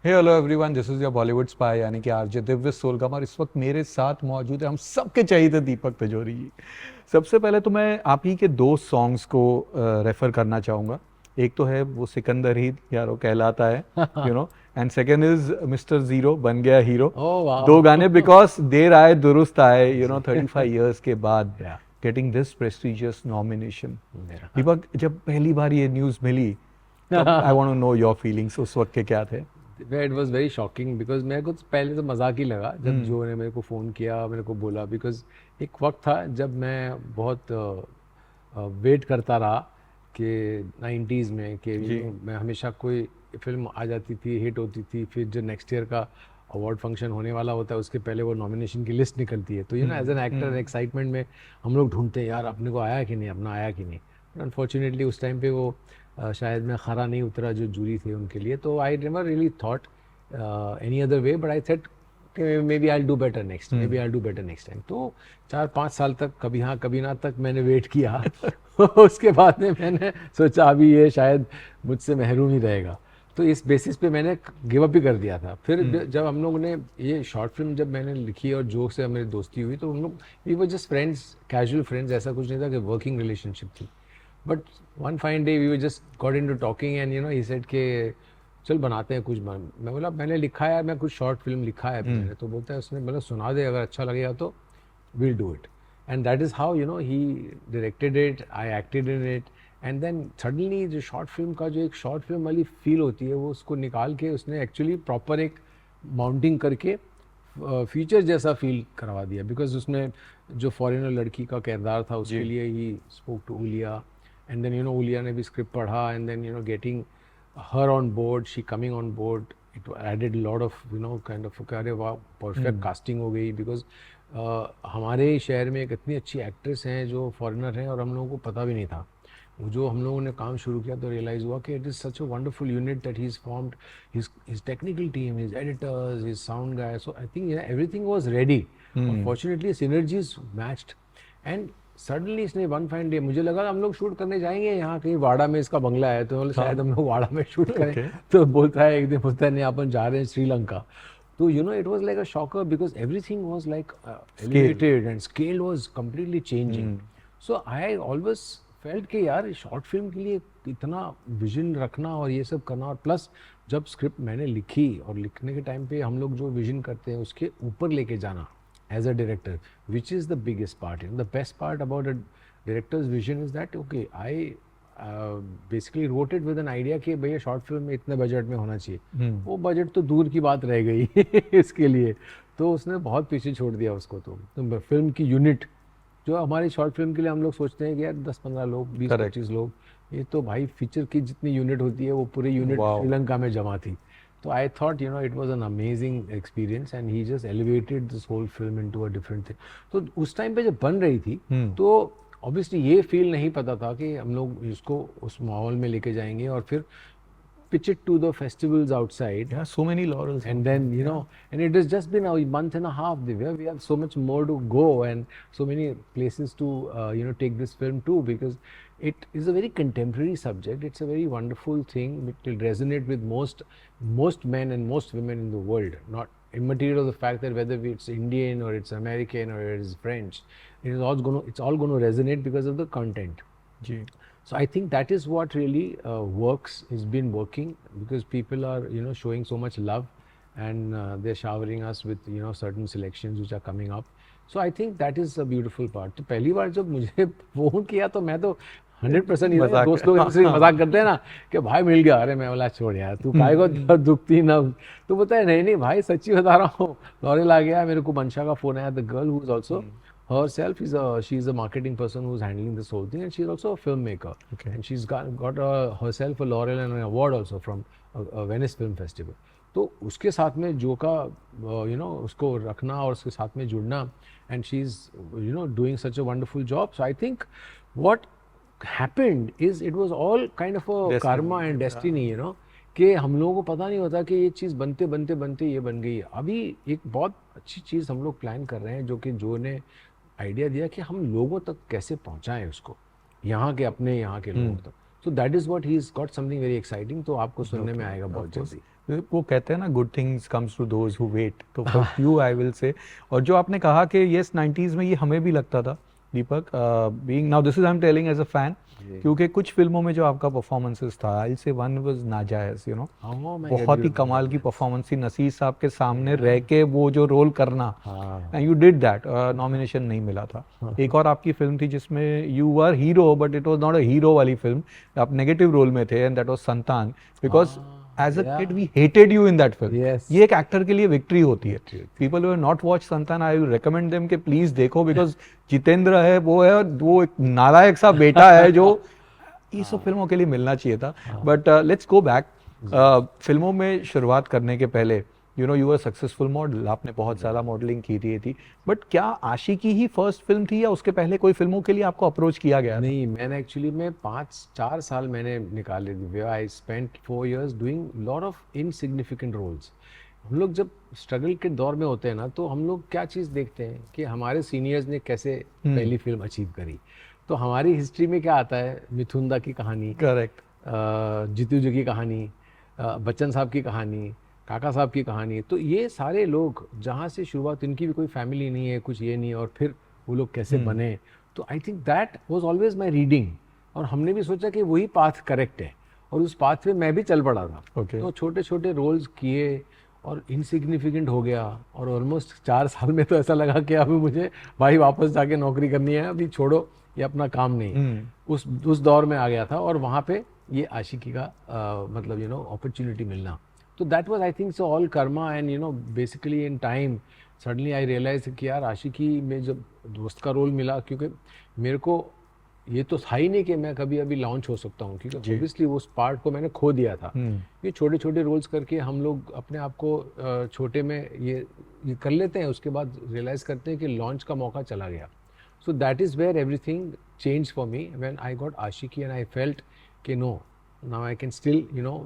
Hey hello everyone, this is your Bollywood spy यानी कि RJ Divya सोलगम। और इस वक्त मेरे साथ मौजूद है हम सबके चाहिए दीपक तिजोरी जी। सबसे पहले तो मैं आप ही के दो सॉन्ग्स को रेफर करना चाहूँगा। एक तो है वो सिकंदर ही यारो कहलाता है, you know, and second is mister zero बन गया हीरो। ओह दो वाह। गाने बिकॉज देर आए दुरुस्त आए, यू नो, जी 35 years के बाद या गेटिंग दिस प्रेस्टिजियस नॉमिनेशन। मेरा दीपक, जब पहली बार ये न्यूज़ मिली तब I want to know your feelings उस वक्त के क्या थे? It was very shocking because मेरे को तो पहले तो मजाक ही लगा जब जो ने मेरे को फ़ोन किया, मेरे को बोला, बिकॉज एक वक्त था जब मैं बहुत वेट करता रहा कि 90s में कि जी। मैं हमेशा कोई फिल्म आ जाती थी, हिट होती थी, फिर जो नेक्स्ट ईयर का अवार्ड फंक्शन होने वाला होता है उसके पहले वो नॉमिनेशन की लिस्ट निकलती है, तो एज एन एक्टर एक्साइटमेंट में हम लोग ढूंढते हैं यार अपने को आया कि नहीं, अपना आया कि नहीं। बट अनफॉर्चुनेटली उस टाइम पे वो शायद मैं खरा नहीं उतरा जो जूरी थे उनके लिए, तो I never really thought any other way, but I said maybe I do better next, maybe I do better next time. तो 4-5 साल तक कभी हाँ कभी ना तक मैंने वेट किया उसके बाद में मैंने सोचा अभी ये शायद मुझसे महरूम ही रहेगा, तो इस बेसिस पे मैंने गिव अप ही कर दिया था। फिर जब हम लोगों ने ये शॉर्ट फिल्म जब मैंने लिखी और जो से मेरी दोस्ती हुई, तो हम लोग we were just friends, casual friends, ऐसा कुछ नहीं था कि वर्किंग रिलेशनशिप थी। But one fine day we were just got into talking and he said के चल बनाते हैं कुछ मैं बोला मैंने लिखा है, मैं कुछ शॉर्ट फिल्म लिखा है मैंने, तो बोलता है उसने मतलब सुना दे, अगर अच्छा लगेगा तो we'll do it. And that is how he directed it, I acted in it, and then suddenly जो शॉर्ट फिल्म का जो एक शॉर्ट फिल्म वाली फील होती है वो उसको निकाल के उसने एक्चुअली प्रॉपर एक माउंटिंग करके फीचर जैसा फील करवा दिया, बिकॉज उसमें जो फॉरेनर लड़की का किरदार था उसके लिए ही spoke to Uliya, and then Uliya ने भी स्क्रिप्ट पढ़ा, and then getting her on board, she coming on board, it added a lot of kind of अरे वाह परफेक्ट कास्टिंग हो गई, बिकॉज हमारे शहर में एक इतनी अच्छी एक्ट्रेस हैं जो फॉरेनर हैं और हम लोगों को पता भी नहीं था। वो जो हम लोगों ने काम शुरू किया तो रियलाइज़ हुआ कि it is such a wonderful unit that he is formed, his technical team, his editors, his sound guy, so I think everything was ready, और fortunately synergies matched. And suddenly इसने वन फाइन डे, मुझे लगा हम लोग shoot करने जाएंगे यहाँ कहीं वाड़ा में, इसका बंगला है तो शायद हम लोग वाड़ा में शूट करें। तो बोलता है एक दिन, बोलता है नहीं अपन जा रहे हैं श्रीलंका। तो it was like a shocker because everything was like elevated and scale was completely changing. So I always felt कि यार शॉर्ट फिल्म के लिए इतना विजन रखना और ये सब करना, और प्लस जब स्क्रिप्ट मैंने लिखी और लिखने के टाइम पे हम लोग जो विजन करते हैं उसके ऊपर लेके जाना as a director, which is the biggest part. The best part about a director's vision is that I basically wrote it with an idea कि भैया शॉर्ट फिल्म में इतने बजट में होना चाहिए, वो बजट तो दूर की बात रह गई इसके लिए, तो उसने बहुत पीछे छोड़ दिया उसको। तो फिल्म की यूनिट जो हमारी शॉर्ट फिल्म के लिए हम लोग सोचते हैं कि यार 10-15 लोग, 20-25 लोग, ये तो भाई फीचर की जितनी यूनिट होती है वो पूरी यूनिट श्रीलंका में जमा थी। So I thought, it was an amazing experience and he just elevated this whole film into a different thing. तो उस टाइम पे जब बन रही थी तो obviously ये फील नहीं पता था कि हम लोग इसको उस माहौल में लेके जाएंगे और फिर pitch it to the festivals outside. Yeah, so many laurels. And then, and it has just been a month and a half. We have so much more to go and so many places to, take this film to, because it is a very contemporary subject. It's a very wonderful thing. It will resonate with most men and most women in the world. Not immaterial of the fact that whether it's Indian or it's American or it's French, it's all going to resonate because of the content. Ji. So I think that is what really works, has been working, because people are showing so much love and they're showering us with certain selections which are coming up. So I think that is a beautiful part. तो पहली बार जब मुझे phone किया तो मैं तो 100% दोस्त लोग सिर्फ मजाक करते हैं ना कि भाई मिल गया, अरे मैं बोला छोड़ यार तू काय को दुखती ना, तो बोलता है नहीं भाई सच्ची बता रहा हूँ, लॉरेल आ गया। मेरे को मंशा का फोन आया, the girl who is also herself she's a marketing person who's handling this whole thing, and she's also a filmmaker. Okay. And she's got herself a laurel and an award also from a Venice Film Festival. तो उसके साथ में जो का उसको रखना और उसके साथ में जुड़ना, and she's doing such a wonderful job. So I think what happened is it was all kind of a destiny, karma and destiny, कि हम लोगों को पता नहीं होता कि ये चीज़ बनते बनते बनते ये बन गई। अभी एक बहुत अच्छी चीज़ हम लोग प्लान कर रहे हैं, जो कि जो ने आइडिया दिया कि हम लोगों तक कैसे पहुंचाएं उसको, यहाँ के लोगों तक। सो that is what he is got something very exciting, तो आपको सुनने में आएगा बहुत जल्दी। वो कहते हैं ना good things comes to those who wait, तो for you I will say. और जो आपने कहा कि यस 90s में ये हमें भी लगता था Deepak, being now this is I am telling as a fan, क्योंकि कुछ फिल्मों में जो आपका परफॉर्मेंसेस था, आई से वन वाज नाजायज, यू नो, बहुत ही कमाल की परफॉर्मेंस थी नसीर साहब के सामने रह के वो जो रोल करना, and you did that. Nomination नहीं मिला था। एक और आपकी फिल्म थी जिसमें you were hero but it was not a hero वाली फिल्म, आप नेगेटिव रोल में थे, and that was Santaan, because as a kid we hated you in that film. Yes. ये एक एक्टर के लिए विक्ट्री होती है। People who have not watch Santaan, I will recommend them कि प्लीज देखो, बिकॉज जितेंद्र है वो है, वो एक नालायक सा बेटा है जो ये सब फिल्मों के लिए मिलना चाहिए था। बट लेट्स गो बैक, फिल्मों में शुरुआत करने के पहले you know you are successful model, आपने बहुत सारा मॉडलिंग की थी, बट क्या आशिकी ही फर्स्ट फिल्म थी या उसके पहले कोई फिल्मों के लिए आपको अप्रोच किया गया था? नहीं, मैंने एक्चुअली में 5-4 साल मैंने निकाले थे। I spent 4 years doing lot of insignificant roles. हम लोग जब स्ट्रगल के दौर में होते हैं ना, तो हम लोग क्या चीज़ देखते हैं कि हमारे सीनियर्स ने कैसे पहली फिल्म अचीव करी। तो हमारी हिस्ट्री में क्या आता है, मिथुन दा की कहानी, करेक्ट, जीतू जी की कहानी, बच्चन साहब की कहानी, काका साहब की कहानी। तो ये सारे लोग जहाँ से शुरुआत, इनकी भी कोई फैमिली नहीं है, कुछ ये नहीं, और फिर वो लोग कैसे बने। तो I think that was always my reading, और हमने भी सोचा कि वही पाथ करेक्ट है, और उस पाथ पे मैं भी चल पड़ा था। Okay. तो छोटे छोटे रोल्स किए और इनसिग्निफिकेंट हो गया, और ऑलमोस्ट 4 साल में तो ऐसा लगा कि अभी मुझे भाई वापस जाके नौकरी करनी है, अभी छोड़ो, ये अपना काम नहीं। उस दौर में आ गया था, और वहाँ पे ये आशिकी का मतलब यू नो अपॉर्चुनिटी मिलना। तो that was I think so all karma, and you know basically in time suddenly I realise कि यार आशिकी में जब दोस्त का रोल मिला, क्योंकि मेरे को ये तो था ही नहीं कि मैं कभी अभी लॉन्च हो सकता हूँ, क्योंकि ऑब्वियसली उस पार्ट को मैंने खो दिया था। ये छोटे छोटे रोल्स करके हम लोग अपने आप को छोटे में ये कर लेते हैं, उसके बाद रियलाइज करते हैं कि लॉन्च का मौका चला गया। So that is where everything change for me when I got Aashiqui, and I felt कि no, now I can still you know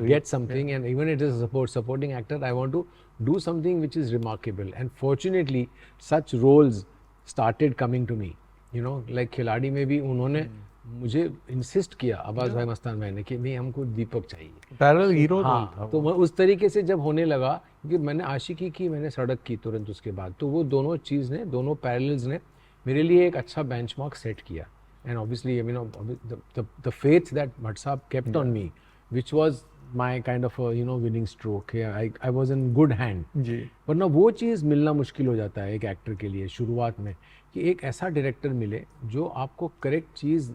get something, and even it is a supporting actor, I want to do something which is remarkable, and fortunately such roles started coming to me, you know, like खिलाड़ी में भी उन्होंने मुझे insist किया, अब्बास भाई मस्तान भाई ने, कि नहीं हमको दीपक चाहिए, पैरेलल हीरो हाँ। तो उस तरीके से जब होने लगा, क्योंकि मैंने आशिकी की, मैंने सड़क की तुरंत उसके बाद, तो वो दोनों चीज़ ने, दोनों पैरेलल्स ने मेरे लिए एक अच्छा बेंचमार्क सेट किया। And obviously you know the faith that Bhatt sahab kept on me, which was my kind of a, you know, winning stroke. I was in good hand. जी, वरना वो चीज़ मिलना मुश्किल हो जाता है एक एक्टर के लिए शुरुआत में, कि एक ऐसा डायरेक्टर मिले जो आपको करेक्ट चीज़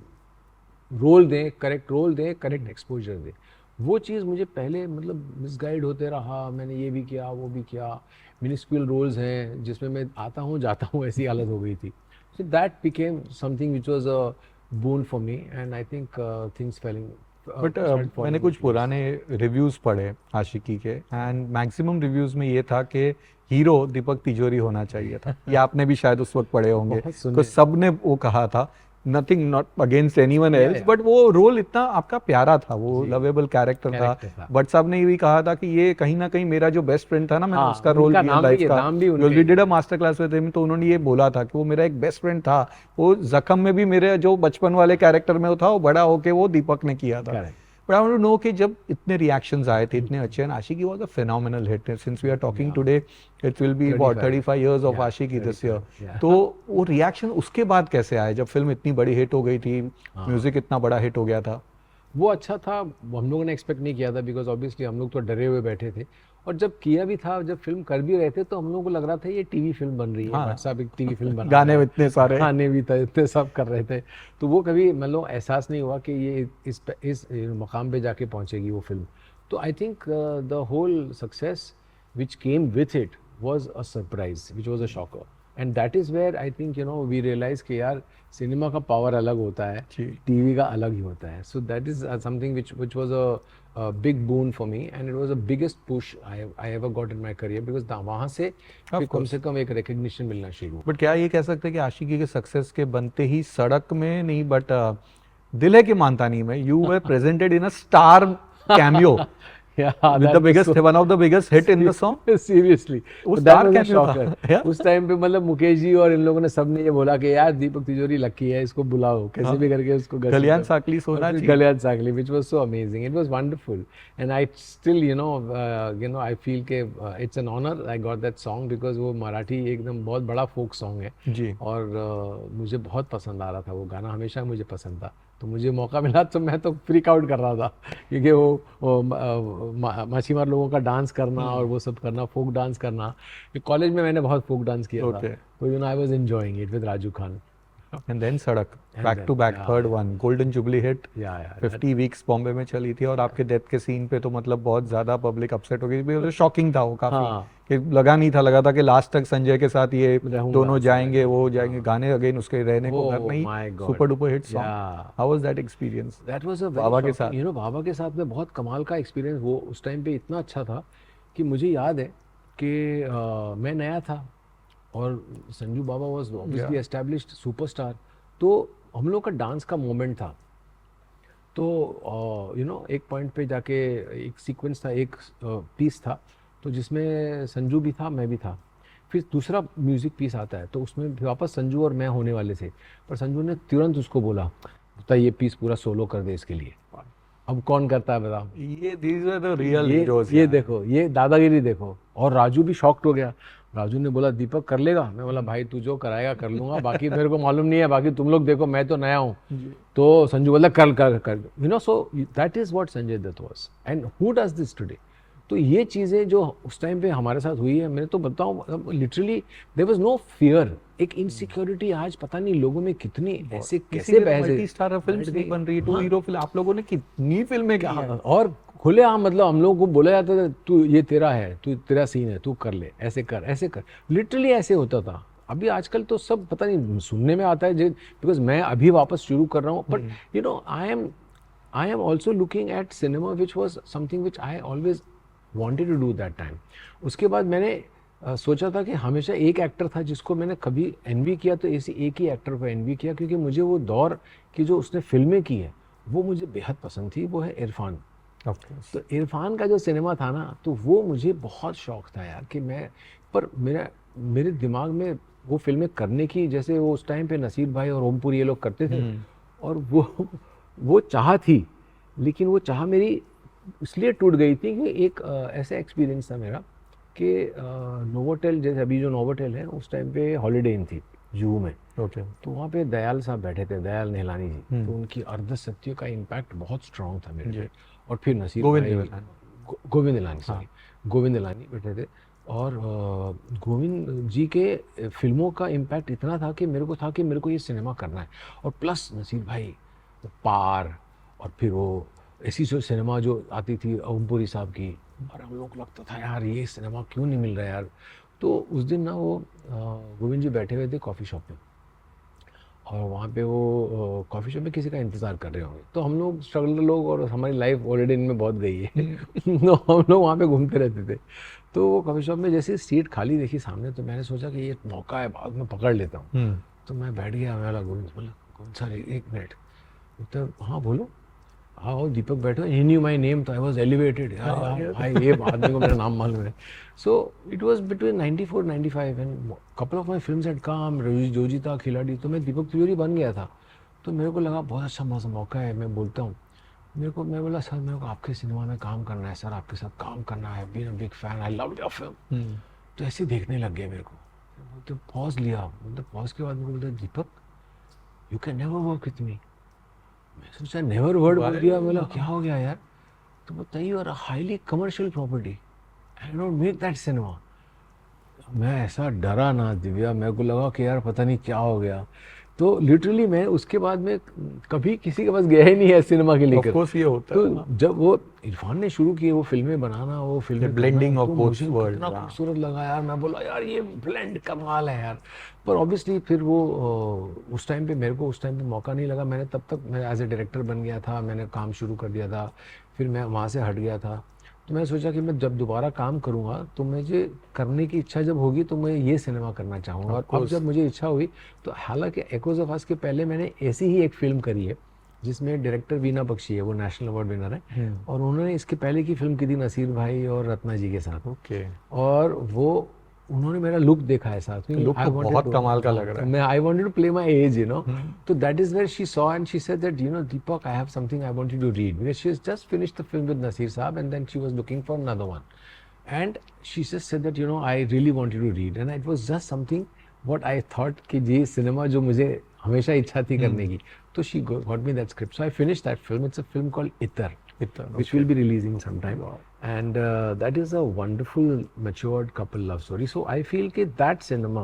रोल दे, करेक्ट रोल दे, करेक्ट एक्सपोजर दे। वो चीज़ मुझे पहले मतलब मिसगाइड होते रहा, मैंने ये भी किया, वो भी किया, मिनिस्क्यूल रोल्स हैं जिसमें मैं आता हूँ जाता हूँ, ऐसी हालत हो गई थी। So that became something which was a boon for me, and I think things fell in. But मैंने कुछ पुराने रिव्यूज पढ़े आशिकी के, एंड मैक्सिमम रिव्यूज में ये था कि हीरो दीपक तिजोरी होना चाहिए था। ये आपने भी शायद उस वक्त पढ़े होंगे, तो सबने वो कहा था, nothing not against anyone else, but वो रोल इतना आपका प्यारा था, वो लवेबल कैरेक्टर था। बट साहब ने ये भी कहा था कि ये कहीं ना कहीं मेरा जो बेस्ट फ्रेंड था ना, मैंने उसका रोल किया लाइफ का, we did a master class with him, तो उन्होंने ये बोला था कि वो मेरा एक बेस्ट फ्रेंड था। वो जख्म में भी मेरे जो बचपन वाले कैरेक्टर में था, वो बड़ा होके वो दीपक ने किया था। But I want to know कि जब इतने reactions आए थे, इतने अच्छे, and Ashiki was a phenomenal hit. Since we are talking today, it will be what 35 years of Ashiki this year. तो वो reaction उसके बाद कैसे आए जब फिल्म इतनी बड़ी हिट हो गई थी, म्यूजिक इतना बड़ा हिट हो गया था? वो अच्छा था, हम लोगों ने एक्सपेक्ट नहीं किया था, बिकॉज ऑब्वियसली हम लोग तो डरे हुए बैठे थे, और जब किया भी था, जब फिल्म कर भी रहे थे, तो हम लोगों को लग रहा था ये टीवी फिल्म बन रही है, भट्ट साहब एक टीवी फिल्म बना गाने इतने सारे, गाने भी थे, इतने सब कर रहे थे, तो वो कभी मतलब एहसास नहीं हुआ कि ये इस मकाम पे जाके पहुंचेगी वो फिल्म। तो I think the whole success which came with it was a surprise, which was a shocker, and that is where I think you know we realise कि यार सिनेमा का पावर अलग होता है, टीवी का अलग ही होता है। सो that is something which was a big boon for me, and it was the biggest push I ever got in my career, because वहाँ से कम से कम एक recognition मिलना शुरू। बट क्या ये कह सकते हैं कि आशिकी के सक्सेस के बनते ही सड़क में नहीं, बट दिल है कि मानतानी में you were presented in a star cameo, with the biggest, one of the biggest hit in the song. Seriously वो स्टार कैमियो था यार। उस टाइम पे मतलब मुकेश जी और इन लोगों ने सबने ये बोला कि यार दीपक तिजोरी लकी है, इसको बुलाओ कैसे भी करके उसको कल्याण साकली सोना चाहिए। कल्याण Sakli, which was so amazing, it was wonderful, and I still you know I feel के it's an honor I got that song because वो मराठी एकदम बहुत बड़ा फोक सॉन्ग है जी। और मुझे बहुत पसंद आ रहा था वो गाना, हमेशा मुझे पसंद था, तो मुझे मौका मिला तो मैं तो फ्रीक आउट कर रहा था क्योंकि वो माछीमार लोगों का डांस करना और वो सब करना, फोक डांस करना, कॉलेज में मैंने बहुत फोक डांस किया था, तो you know I was enjoying it with Raju Khan. And then Sadak, back to back, third one, golden jubilee hit, 50 weeks Bombay में चली थी और आपके डेथ के सीन पे तो मतलब बहुत ज्यादा पब्लिक अपसेट हो गई थी, शॉकिंग था वो काफी, कि लगा नहीं था, लगा था कि लास्ट तक संजय के साथ ये दोनों जाएंगे, वो जाएंगे, गाने अगेन उसके रहने को घर नहीं, super duper hit song. How was that experience? That was a बाबा के साथ, यू नो बाबा के साथ में बहुत कमाल का एक्सपीरियंस, वो उस टाइम पे इतना अच्छा था कि मुझे याद है कि मैं नया था और संजू बाबा वाज ऑब्वियसली एस्टैब्लिश्ड सुपरस्टार, तो हम लोग का डांस का मोमेंट था, तो यू नो एक पॉइंट पे जाके एक सीक्वेंस था, एक पीस था, तो जिसमें संजू भी था, मैं भी था, फिर दूसरा म्यूज़िक पीस आता है तो उसमें वापस संजू और मैं होने वाले थे, पर संजू ने तुरंत उसको बोला ये पीस पूरा सोलो कर दे इसके लिए। अब कौन करता है बताओ? ये these were the real heroes ये देखो, ये दादागिरी देखो। और राजू भी शॉक्ड हो गया, राजू ने बोला दीपक कर लेगा? मैं बोला भाई तू जो कराएगा कर लूंगा, बाकी मेरे को मालूम नहीं है, बाकी तुम लोग देखो, मैं तो नया हूँ। तो संजू बोला कर कर कर, you know, so that is what Sanjay Dutt was and who does this today. तो ये चीज़ें जो उस टाइम पे हमारे साथ हुई है, मैं तो बताऊँ literally there was no fear, एक इनसिक्योरिटी आज पता नहीं लोगों में कितनी ऐसे कैसे मल्टी स्टार फिल्म्स नहीं बन रही, 2 हीरो फिल्म, आप लोगों ने कितनी फिल्में की हैं और खुले आम, मतलब हम लोगों को बोला जाता था तू ये तेरा है, तू तेरा सीन है, तू कर ले, ऐसे कर ऐसे कर, लिटरली ऐसे होता था। अभी आजकल तो सब पता नहीं सुनने में आता है, बिकॉज मैं अभी वापस शुरू कर रहा हूँ, but you know I am also looking at cinema which was something which I always wanted to do that time। उसके बाद मैंने सोचा था कि हमेशा एक एक्टर था जिसको मैंने कभी एनवी किया, तो ऐसी एक ही एक्टर को एनवी किया, क्योंकि मुझे वो दौर की जो उसने फिल्में की है वो मुझे बेहद पसंद थी, वो है इरफान। तो इरफान का जो सिनेमा था ना, तो वो मुझे बहुत शौक था यार कि मैं, पर मेरे दिमाग में वो फिल्में करने की, जैसे वो उस टाइम पे नसीर भाई और ओमपुरी ये लोग करते थे, और वो चाह थी, लेकिन वो चाह मेरी इसलिए टूट गई थी कि एक ऐसा एक्सपीरियंस था मेरा कि नोवोटेल, जैसे अभी जो नोवोटेल है, उस टाइम पे हॉलीडे इन थी जूहू में, तो वहाँ पे दयाल साहब बैठे थे, दयाल निहलानी जी, तो उनकी अर्ध सत्य का इम्पैक्ट बहुत स्ट्रॉन्ग था मेरे पे, और फिर नसीर गोविंद निहलानी, सॉरी गोविंद निहलानी बैठे थे, और गोविंद जी के फिल्मों का इम्पैक्ट इतना था कि मेरे को था कि मेरे को ये सिनेमा करना है, और प्लस नसीर भाई पार, और फिर वो ऐसी जो सिनेमा जो आती थी ओमपुरी साहब की, और हम लोग को लगता था यार ये सिनेमा क्यों नहीं मिल रहा है यार। तो उस दिन ना वो गोविंद जी बैठे हुए थे कॉफ़ी शॉप में, और वहाँ पे वो कॉफ़ी शॉप में किसी का इंतज़ार कर रहे होंगे, तो हम लोग स्ट्रगलर लोग, और हमारी लाइफ ऑलरेडी इनमें बहुत गई है तो हम लोग वहाँ पे घूमते रहते थे। तो वो कॉफ़ी शॉप में जैसे सीट खाली देखी सामने, तो मैंने सोचा कि ये मौका है, बाद में पकड़ लेता हूँ। तो मैं बैठ गया, मैं गोविंद बोला कौन सा, 1 मिनट, तो हाँ बोलो, हाँ दीपक बैठो, ही न्यू माई नेम, तो आई वॉज एलिवेटेड, यार भाई ये आदमी को मेरा नाम मालूम है। So it was between 94 95 and couple of my films had come, Joji था, खिलाड़ी, तो मैं दीपक तिजोरी बन गया था। तो मेरे को लगा बहुत अच्छा मौका है, मैं बोलता हूँ, मैं बोला सर मेरे को आपके सिनेमा में काम करना है सर, आपके साथ काम करना है, been a big fan, I love your film. तो ऐसे देखने लग गया मेरे को, तो पॉज लिया, मतलब पॉज के बाद मेरे को बोलते Deepak you can never work with me. मैं सोचा नेवर वर्ड बोल दिया, बोला क्या हो गया यार, तो बताइए you are a highly commercial property, I don't make that cinema. मैं ऐसा डरा ना दिव्या, मेरे को लगा कि यार पता नहीं क्या हो गया। तो लिटरली मैं उसके बाद में कभी किसी के पास गया ही नहीं है सिनेमा के लेकर। ऑफ कोर्स ये होता तो है, जब वो इरफान ने शुरू किए वो फिल्में बनाना, वो फिल्में ब्लेंडिंग ऑफ बोथ वर्ल्ड, इतना खूबसूरत लगा यार, मैं बोला यार ये ब्लेंड कमाल है यार। पर ऑब्वियसली फिर वो उस टाइम पे मेरे को उस टाइम पे मौका नहीं लगा, मैंने तब तक मैं एज ए डायरेक्टर बन गया था, मैंने काम शुरू कर दिया था, फिर मैं वहाँ से हट गया था। तो मैं सोचा कि मैं जब दोबारा काम करूँगा तो मुझे करने की इच्छा जब होगी तो मैं ये सिनेमा करना चाहूँगा। और अब जब मुझे इच्छा हुई तो, हालांकि एकोज ऑफ अस के पहले मैंने ऐसी ही एक फिल्म करी है जिसमें डायरेक्टर वीना बख्शी है, वो नेशनल अवार्ड विनर है, और उन्होंने इसके पहले की फिल्म की थी नसीर भाई और रत्ना जी के साथ। ओके। और वो उन्होंने मेरा लुक देखा है साथ में, लुक तो बहुत कमाल का लग रहा है। मैं I wanted to play my age, you know, तो that is where she saw and she said that, you know, Deepak, I have something I want you to read, because she has just finished the film with Naseer sahab and then she was looking for another one, and she just said that, you know, I really want you to read, and it was just something what I thought कि ये cinema जो मुझे हमेशा इच्छा थी करने की, तो she got me that script, so I finished that film. It's a film called इतर, which will be releasing sometime. And that is a wonderful matured couple love story. So I feel that that cinema,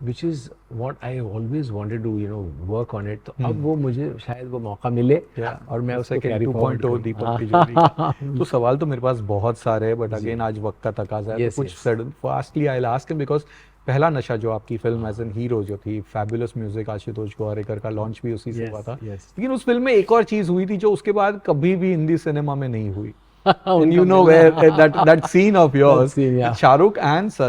which is what I always wanted to, you know, work on it. तो अब वो मुझे शायद वो मौका मिले और मैं उसको कैरी फॉरवर्ड 2.0 दीपक तिजोरी का। तो सवाल तो मेरे पास बहुत सारे हैं, बट अगेन आज वक्त का तकाजा है, तो कुछ sudden fastly I will ask him, because पहला नशा जो आपकी फिल्म एज एन हीरो जो थी, फैबुलस म्यूजिक, आशुतोष गोवारिकर का लॉन्च भी उसी से हुआ था। लेकिन उस फिल्म में एक और चीज हुई थी जो उसके बाद कभी भी हिंदी सिनेमा में नहीं हुई। And you know where that scene of yours, Shah Rukh and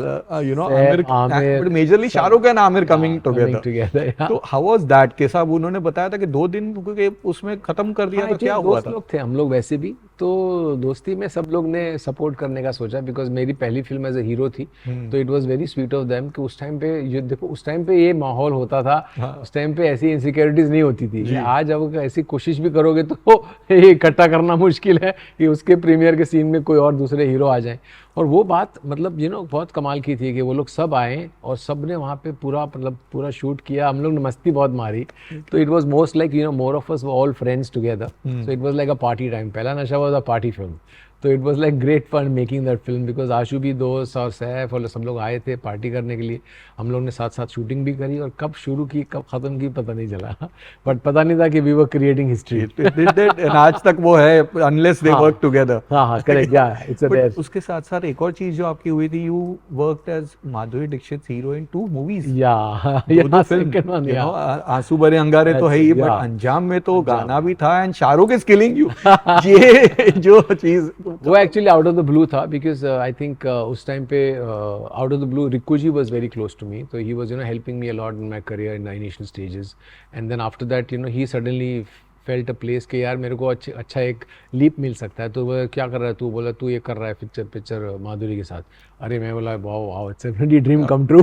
you know Amir, but majorly Shah Rukh and Amir coming together. तो how was that? के साहब उन्होंने बताया था कि 2 दिन के उसमें खत्म कर दिया था, क्या हुआ था? लोग थे हम लोग वैसे भी, तो दोस्ती में सब लोग ने सपोर्ट करने का सोचा, बिकॉज मेरी पहली फिल्म एज ए हीरो थी, तो it was very sweet of them कि उस टाइम पे ये देखो, उस टाइम पे ये माहौल होता था, उस टाइम पे ऐसी इनसिक्योरिटीज नहीं होती थी। आज अब ऐसी कोशिश भी करोगे तो ये इकट्ठा करना मुश्किल है कि उसके प्रीमियर के सीन में कोई और दूसरे हीरो आ जाएं। और वो बात मतलब यू नो बहुत कमाल की थी कि वो लोग सब आए और सब ने वहाँ पे पूरा मतलब पूरा शूट किया, हम लोग ने मस्ती बहुत मारी, तो it was most like you know more of us were all friends together, so it was like a party time. Pehla Nasha was a party film, तो it was like great fun making that film, because Ashu भी, दोस्त और सैफ और सब लोग आए थे party करने के लिए। हम लोग ने साथ साथ शूटिंग भी करी, और कब शुरू की कब खत्म की पता नहीं चला, बट पता नहीं था कि वी वर क्रिएटिंग हिस्ट्री। आज तक वो है, अनलेस दे वर्क टुगेदर। हाँ करेक्ट, या इट्स अ देयर। उसके साथ साथ एक और चीज जो आपकी हुई थी, you worked as Madhuri Dixit hero in 2 movies. या second one, you know, Aansoo Bhare अंगारे तो है ही, बट अंजाम में तो गाना भी था, and Shahrukh is killing you. ये जो चीज वो actually out of the blue था, बिकॉज आई थिंक उस टाइम पे out of the blue Rikku ji was very close to me, तो he was you know helping me a lot in my career in the initial stages, and then after that you know he suddenly felt a place कि यार मेरे को अच्छा एक leap मिल सकता है, तो वो क्या कर रहा है तू? बोला तू ये कर रहा है पिक्चर माधुरी के साथ। अरे मैं बोला wow it's a dream come true.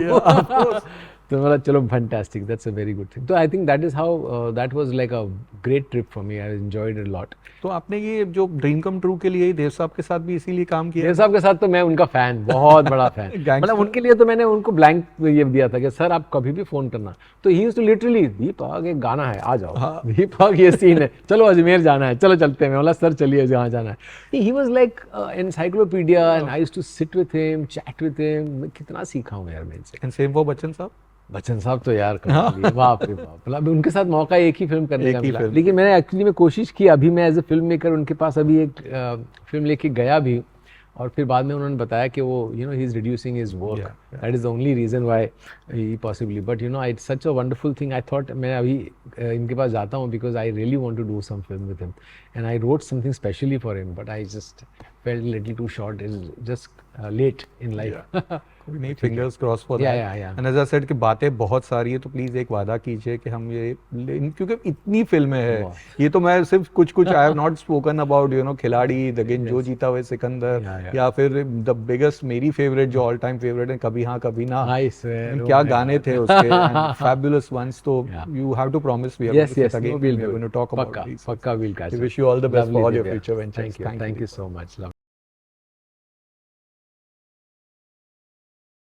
तो बोला चलो fantastic, that's a very good thing. तो I think that is how that was like a great trip for me, I enjoyed it a lot. तो आपने ये जो ड्रीम कम ट्रू के लिए ही देव साहब के साथ भी इसीलिए काम किया? देव साहब के साथ तो मैं उनका फैन, बहुत बड़ा फैन। मतलब उनके लिए तो मैंने उनको ब्लैंक ये दिया था कि सर आप कभी भी फोन करना, तो ही यूज्ड टू लिटरली, दीपक एक गाना है आ जाओ, दीपक ये सीन है, चलो अजमेर जाना है, चलो चलते हैं। मैं बोला सर चलिए जहाँ जाना है। He was like encyclopedia, and I used to sit with him, chat with him. मैं कितना सीखा हूँ यार मैं इनसे। एंड सेम फॉर बच्चन साहब। बच्चन साहब तो यार बाप रे बाप, मतलब उनके साथ मौका एक ही फिल्म करने का मिला, लेकिन मैंने एक्चुअली में कोशिश की। अभी मैं एज ए फिल्म मेकर उनके पास अभी एक फिल्म लेके गया भी, और फिर बाद में उन्होंने बताया कि वो you know he is reducing his work, that is the only reason why he possibly, but you know it's such a wonderful thing. I thought मैं अभी इनके पास जाता हूँ because I really want to do some film with him, and I wrote something specially for him, but I just felt little too short, is just late in life. कोई नहीं, fingers cross for that. And as I said कि बातें बहुत सारी है, तो please एक वादा कीजिए कि हम ये, क्योंकि इतनी फिल्में हैं, ये तो मैं सिर्फ कुछ I have not spoken about you know Khiladi, the game जो जीता हुआ सिकंदर, या फिर द बिगेस्ट मेरी फेवरेट जो ऑल टाइम फेवरेट है कभी हाँ कभी ना, क्या गाने थे उसके, फैबुलस वंस। तो you have to promise we are going to talk about this. पक्का will catch. Wish you all the best for your future ventures. Thank you so much.